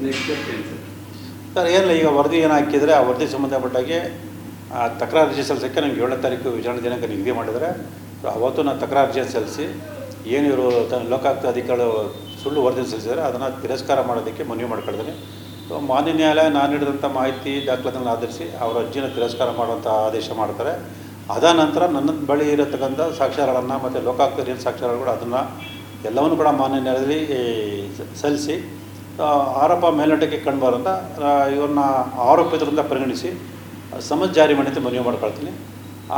Next step ಏನು sir? Sir ಏನಿಲ್ಲ, ಈಗ ವರದಿ ಏನು ಹಾಕಿದರೆ ಆ ವರದಿ ಸಂಬಂಧಪಟ್ಟಾಗೆ ತಕರಾರು ಅರ್ಜಿ ಸಲ್ಲಿಸೋಕ್ಕೆ ನಂಗೆ 7ನೇ ತಾರೀಕು ವಿಚಾರಣೆ ದಿನಾಂಕ ನಿಗದಿ ಮಾಡಿದರೆ ಅವತ್ತು ನಾನು ತಕರಾರು ಅರ್ಜಿಯನ್ನು ಸಲ್ಲಿಸಿ ಏನು ಇವರು ಲೋಕಾಯುಕ್ತ ಅಧಿಕಾರಿಗಳು ಸುಳ್ಳು ವರದಿ ಸಲ್ಲಿಸಿದರೆ ಅದನ್ನು ತಿರಸ್ಕಾರ ಮಾಡೋದಕ್ಕೆ ಮನವಿ ಮಾಡ್ಕೊಳ್ತೀನಿ. ಮಾನ್ಯ ನ್ಯಾಯಾಲಯ ನಾನು ನೀಡಿದಂಥ ಮಾಹಿತಿ ದಾಖಲೆಗಳನ್ನು ಆಧರಿಸಿ ಅವರ ಅರ್ಜಿನ ತಿರಸ್ಕಾರ ಮಾಡುವಂಥ ಆದೇಶ ಮಾಡ್ತಾರೆ. ಅದ ನಂತರ ನನ್ನ ಬಳಿ ಇರತಕ್ಕಂಥ ಸಾಕ್ಷ್ಯಾಧಾರಗಳನ್ನು ಮತ್ತು ಲೋಕಾಯುಕ್ತ ಏನು ಸಾಕ್ಷ್ಯಾಧಾರಗಳು ಅದನ್ನು ಎಲ್ಲವನ್ನು ಕೂಡ ಮಾನ್ಯ ನ್ಯಾಯಾಲಯದಲ್ಲಿ ಸಲ್ಲಿಸಿ ಆರೋಪ ಮೇಲ್ನೋಟಕ್ಕೆ ಕಂಡುಬರುವಂಥ ಇವ್ರನ್ನ ಆರೋಪಿತರಿಂದ ಪರಿಗಣಿಸಿ ಸಮನ್ಸ್ ಜಾರಿ ಮಾಡಿ ಅಂತ ಮನವಿ ಮಾಡ್ಕೊಳ್ತೀನಿ.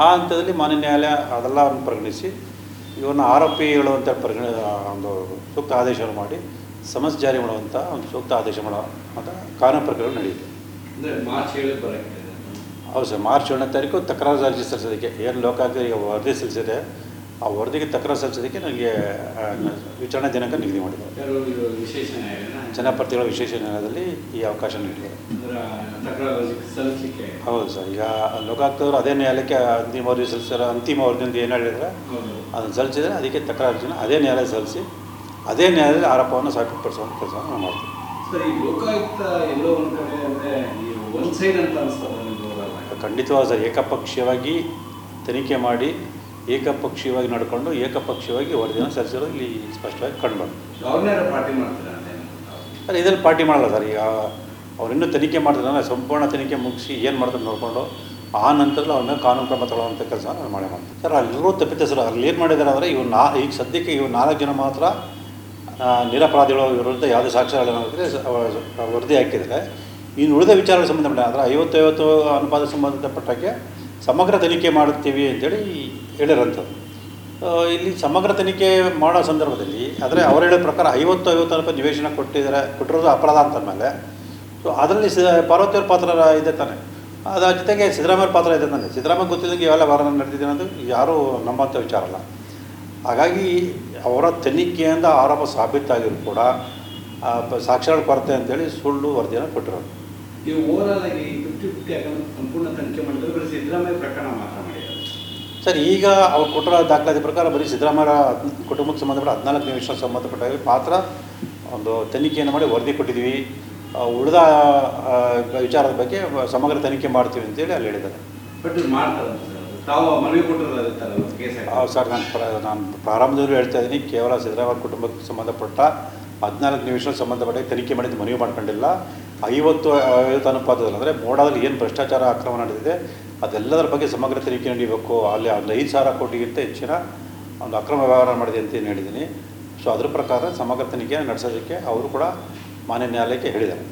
ಆ ಹಂತದಲ್ಲಿ ಮಾನ್ಯ ನ್ಯಾಯಾಲಯ ಅದೆಲ್ಲ ಪರಿಗಣಿಸಿ ಇವ್ರನ್ನ ಆರೋಪಿಗಳು ಅಂತ ಒಂದು ಸೂಕ್ತ ಆದೇಶವನ್ನು ಮಾಡಿ ಸಮನ್ಸ್ ಜಾರಿ ಮಾಡುವಂಥ ಒಂದು ಸೂಕ್ತ ಆದೇಶ ಮಾಡೋ ಅಂತ ಕಾನೂನು ಪ್ರಕ್ರಿಯೆ ನಡೆಯುತ್ತೆ. ಅಂದರೆ ಮಾರ್ಚ್ 7 ಬರೋಕ್ಕೆ ಹೌದು ಸರ್, ಮಾರ್ಚ್ 7ನೇ ತಾರೀಕು ತಕರಾರು ಅರ್ಜಿ ಸಲ್ಲಿಸೋದಕ್ಕೆ ಏನು ಲೋಕಾಯುಕ್ತ ಈಗ ವರದಿ ಸಲ್ಲಿಸಿದೆ ಆ ವರದಿಗೆ ತಕರಾರು ಸಲ್ಲಿಸೋದಕ್ಕೆ ನನಗೆ ವಿಚಾರಣೆ ದಿನಾಂಕ ನಿಗದಿ ಮಾಡಿದ್ದಾರೆ. ವಿಶೇಷ ನ್ಯಾಯಾಲಯ ಜನಪ್ರತಿಗಳ ವಿಶೇಷ ನ್ಯಾಯಾಲಯದಲ್ಲಿ ಈ ಅವಕಾಶ ನೀಡಿದ್ದಾರೆ. ಹೌದು ಸರ್, ಈಗ ಲೋಕಾಯುಕ್ತವರು ಅದೇ ನ್ಯಾಯಾಲಯಕ್ಕೆ ಅಂತಿಮ ವರದಿ ಸಲ್ಲಿಸಿದ್ರೆ ಅಂತಿಮ ವರದಿಯಿಂದ ಏನು ಹೇಳಿದರೆ ಅದನ್ನು ಸಲ್ಲಿಸಿದರೆ ಅದಕ್ಕೆ ತಕರಾರು ಅರ್ಜಿನ ಅದೇ ನ್ಯಾಯಾಲಯ ಸಲ್ಲಿಸಿ ಅದೇ ನ್ಯಾಯಾಲಯದಲ್ಲಿ ಆರೋಪವನ್ನು ಸಾಬೀತುಪಡಿಸುವಂಥ ಕೆಲಸವನ್ನು ನಾವು ಮಾಡ್ತೀವಿ. ಸರ್, ಈ ಲೋಕಾಯುಕ್ತ ಎಲ್ಲೋ ಒಂದು ಕಡೆ ಅಂದರೆ ಈ ಒನ್ ಸೈಡ್ ಅಂತ ಅನಿಸ್ತದೆ ನಿಮಗೆ? ಖಂಡಿತವಾಗಿ ಸರ್, ಏಕಪಕ್ಷೀಯವಾಗಿ ತನಿಖೆ ಮಾಡಿ ಏಕಪಕ್ಷೀಯವಾಗಿ ನಡ್ಕೊಂಡು ಏಕಪಕ್ಷೀಯವಾಗಿ ವರದಿಯನ್ನು ಸಲ್ಲಿಸಿರೋದು ಇಲ್ಲಿ ಸ್ಪಷ್ಟವಾಗಿ ಕಂಡುಬಂತು. ಅವ್ರನ್ನೇ ಪಾರ್ಟಿ ಮಾಡ್ತಾರೆ ಸರ್, ಇದರಲ್ಲಿ ಪಾರ್ಟಿ ಮಾಡಲ್ಲ ಸರ್. ಈಗ ಅವ್ರಿನ್ನೂ ತನಿಖೆ ಮಾಡ್ತಾರೆ, ಸಂಪೂರ್ಣ ತನಿಖೆ ಮುಗಿಸಿ ಏನು ಮಾಡ್ತಾರೆ ನೋಡಿಕೊಂಡು ಆ ನಂತರದಲ್ಲಿ ಅವ್ರ ಮೇಲೆ ಕಾನೂನು ಕ್ರಮ ತಗೊಳ್ಳುವಂಥ ಕೆಲಸ ನಾನು ಮಾಡೇ ಮಾಡ್ತೀನಿ ಸರ್. ಅಲ್ಲಿರೋ ತಪ್ಪಿತಸ್ಥರು ಅಲ್ಲಿ ಏನು ಮಾಡಿದ್ದಾರೆ ಅಂದರೆ ಈಗ ಸದ್ಯಕ್ಕೆ ಇವು 4 ಜನ ಮಾತ್ರ ನಿರಪರಾಧಿಗಳ ವಿರುದ್ಧ ಯಾವುದೇ ಸಾಕ್ಷ್ಯಗಳಿದ್ರೆ ವರದಿ ಹಾಕಿದರೆ ಇನ್ನು ಉಳಿದ ವಿಚಾರಗಳಿಗೆ ಸಂಬಂಧಪಟ್ಟ ಅಂದರೆ 50-50 ಅನುಪಾತ ಸಂಬಂಧಪಟ್ಟಕ್ಕೆ ಸಮಗ್ರ ತನಿಖೆ ಮಾಡುತ್ತೀವಿ ಅಂತೇಳಿ ಹೇಳಿರೋಂಥದ್ದು. ಇಲ್ಲಿ ಸಮಗ್ರ ತನಿಖೆ ಮಾಡೋ ಸಂದರ್ಭದಲ್ಲಿ ಆದರೆ ಅವ್ರು ಹೇಳೋ ಪ್ರಕಾರ 50-50 ರೂಪಾಯಿ ನಿವೇಶನ ಕೊಟ್ಟಿರೋದು ಅಪರಾಧ ಅಂತಂದಮೇಲೆ ಸೊ ಅದರಲ್ಲಿ ಪಾರ್ವತಿಯವ್ರ ಪಾತ್ರ ಇದೆ ತಾನೆ, ಅದರ ಜೊತೆಗೆ ಸಿದ್ದರಾಮಯ್ಯ ಪಾತ್ರ ಇದೆ ತಾನೆ. ಸಿದ್ದರಾಮಯ್ಯ ಗೊತ್ತಿದ್ದಂಗೆ ಇವೆಲ್ಲ ವಾರ ನಡೆದಿದೆ ಅನ್ನೋದು ಯಾರೂ ನಂಬಂಥ ವಿಚಾರ ಅಲ್ಲ. ಹಾಗಾಗಿ ಅವರ ತನಿಖೆಯಿಂದ ಆರೋಪ ಸಾಬೀತಾಗಿರು ಕೂಡ ಸಾಕ್ಷ್ಯಗಳ ಕೊರತೆ ಅಂತೇಳಿ ಸುಳ್ಳು ವರದಿಯನ್ನು ಕೊಟ್ಟಿರೋದು. ನೀವು ಓವರಾಲ್ ಆಗಿ 50-50 ಯಾಕಂದ್ರೆ ಸಂಪೂರ್ಣ ತನಿಖೆ ಮಾಡಿದ್ರೆ ಬರೀ ಸಿದ್ದರಾಮಯ್ಯ ಪ್ರಕರಣ ಮಾತ್ರ ಮಾಡಿದ್ದಾರೆ ಸರ್. ಈಗ ಅವ್ರು ಕೊಟ್ಟಿರೋ ದಾಖಲಾತಿ ಪ್ರಕಾರ ಬರೀ ಸಿದ್ದರಾಮಯ್ಯ ಕುಟುಂಬಕ್ಕೆ ಸಂಬಂಧಪಟ್ಟ 14 ನಿವೇಶನ ಸಂಬಂಧಪಟ್ಟ ಮಾತ್ರ ಒಂದು ತನಿಖೆಯನ್ನು ಮಾಡಿ ವರದಿ ಕೊಟ್ಟಿದ್ದೀವಿ, ಉಳಿದ ವಿಚಾರದ ಬಗ್ಗೆ ಸಮಗ್ರ ತನಿಖೆ ಮಾಡ್ತೀವಿ ಅಂತೇಳಿ ಅಲ್ಲಿ ಹೇಳಿದ್ದಾರೆ. ಬಟ್ ಮಾಡ್ತಾರೆ ತಾವು ಮನವಿ ಕೊಟ್ಟಿರೋದು ಕೇಸ್? ಸರ್, ನಾನು ಪ್ರಾರಂಭದಲ್ಲೂ ಹೇಳ್ತಾ ಇದ್ದೀನಿ, ಕೇವಲ ಸಿದ್ದರಾಮಯ್ಯ ಕುಟುಂಬಕ್ಕೆ ಸಂಬಂಧಪಟ್ಟ 14 ನಿವೇಶನ ಸಂಬಂಧಪಟ್ಟ ತನಿಖೆ ಮಾಡಿದ್ದು ಮನವಿ ಮಾಡ್ಕೊಂಡಿಲ್ಲ. 50-50 ಅನುಪಾತದಲ್ಲಿ ಅಂದರೆ ಮೋಡದಲ್ಲಿ ಏನು ಭ್ರಷ್ಟಾಚಾರ ಅಕ್ರಮ ನಡೆದಿದೆ ಅದೆಲ್ಲದರ ಬಗ್ಗೆ ಸಮಗ್ರ ತನಿಖೆ ನಡೀಬೇಕು. ಅಲ್ಲಿ 5,000 ಕೋಟಿಗಿಂತ ಹೆಚ್ಚಿನ ಒಂದು ಅಕ್ರಮ ವ್ಯವಹಾರ ಮಾಡಿದೆ ಅಂತ ಏನು ಹೇಳಿದ್ದೀನಿ. ಸೊ ಅದ್ರ ಪ್ರಕಾರ ಸಮಗ್ರ ತನಿಖೆ ನಡೆಸೋದಕ್ಕೆ ಅವರು ಕೂಡ ಮಾನ್ಯ ನ್ಯಾಯಾಲಯಕ್ಕೆ ಹೇಳಿದ್ದಾರೆ.